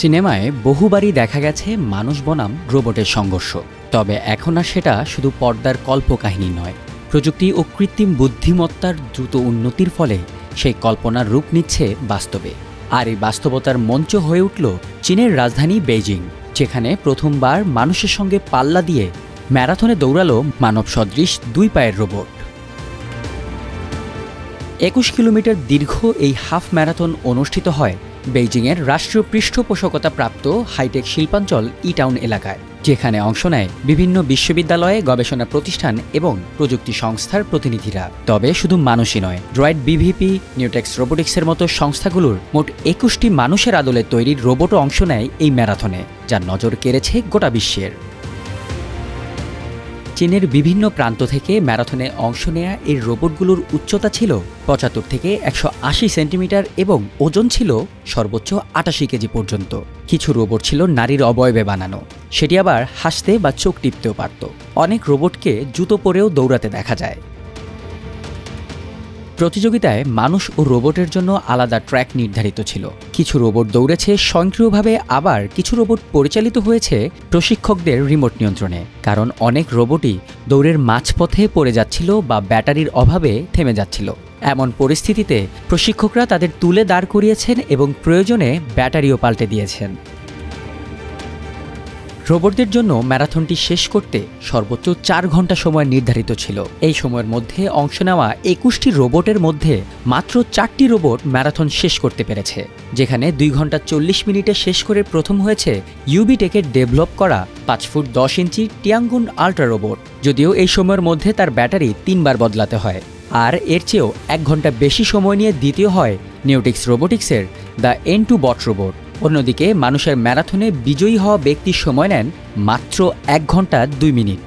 সিনেমায় বহুবারই দেখা গেছে মানুষ বনাম রোবটের সংঘর্ষ। তবে এখন আর সেটা শুধু পর্দার কল্পকাহিনী নয়, প্রযুক্তি ও কৃত্রিম বুদ্ধিমত্তার দ্রুত উন্নতির ফলে সেই কল্পনার রূপ নিচ্ছে বাস্তবে। আর এই বাস্তবতার মঞ্চ হয়ে উঠল চীনের রাজধানী বেইজিং, যেখানে প্রথমবার মানুষের সঙ্গে পাল্লা দিয়ে ম্যারাথনে দৌড়ালো মানব সদৃশ 2 পায়ের রোবট। 21 কিলোমিটার দীর্ঘ এই হাফ ম্যারাথন অনুষ্ঠিত হয় বেইজিংয়ের রাষ্ট্রীয় পৃষ্ঠপোষকতা প্রাপ্ত হাইটেক শিল্পাঞ্চল ই-টাউন এলাকায়, যেখানে অংশ নেয় বিভিন্ন বিশ্ববিদ্যালয়ে, গবেষণা প্রতিষ্ঠান এবং প্রযুক্তি সংস্থার প্রতিনিধিরা। তবে শুধু মানুষই নয়, ড্রয়েড বিভিপি, নিউটেক্স রোবোটিক্সের মতো সংস্থাগুলোর মোট 21টি মানুষের আদলে তৈরি রোবটও অংশ নেয় এই ম্যারাথনে, যা নজর কেড়েছে গোটা বিশ্বের। চীনের বিভিন্ন প্রান্ত থেকে ম্যারাথনে অংশ নেয়া এই রোবটগুলোর উচ্চতা ছিল 75 থেকে 180 সেন্টিমিটার এবং ওজন ছিল সর্বোচ্চ 88 কেজি পর্যন্ত। কিছু রোবট ছিল নারীর অবয়বে বানানো, সেটি আবার হাসতে বা চোখ টিপতেও পারত। অনেক রোবটকে জুতো পরেও দৌড়াতে দেখা যায়। প্রতিযোগিতায় মানুষ ও রোবটের জন্য আলাদা ট্র্যাক নির্ধারিত ছিল। কিছু রোবট দৌড়েছে স্বয়ংক্রিয়ভাবে, আবার কিছু রোবট পরিচালিত হয়েছে প্রশিক্ষকদের রিমোট নিয়ন্ত্রণে, কারণ অনেক রোবটই দৌড়ের মাঝপথে পড়ে যাচ্ছিল বা ব্যাটারির অভাবে থেমে যাচ্ছিল। এমন পরিস্থিতিতে প্রশিক্ষকরা তাদের তুলে দাঁড় করিয়েছেন এবং প্রয়োজনে ব্যাটারিও পাল্টে দিয়েছেন। রোবটদের জন্য ম্যারাথনটি শেষ করতে সর্বোচ্চ 4 ঘন্টা সময় নির্ধারিত ছিল। এই সময়ের মধ্যে অংশ নেওয়া 21টি রোবটের মধ্যে মাত্র 4টি রোবট ম্যারাথন শেষ করতে পেরেছে, যেখানে 2 ঘন্টা 40 মিনিটে শেষ করে প্রথম হয়েছে ইউবিটেকের ডেভেলপ করা 5 ফুট 10 ইঞ্চি টিয়াঙ্গুন আল্ট্রা রোবট। যদিও এই সময়ের মধ্যে তার ব্যাটারি 3 বার বদলাতে হয়। আর এর চেয়েও 1 ঘন্টা বেশি সময় নিয়ে দ্বিতীয় হয় নিউটেক্স রোবোটিক্সের দ্য N2 বট রোবট। অন্যদিকে মানুষের ম্যারাথনে বিজয়ী হওয়া ব্যক্তির সময় নেন মাত্র 1 ঘন্টা 2 মিনিট।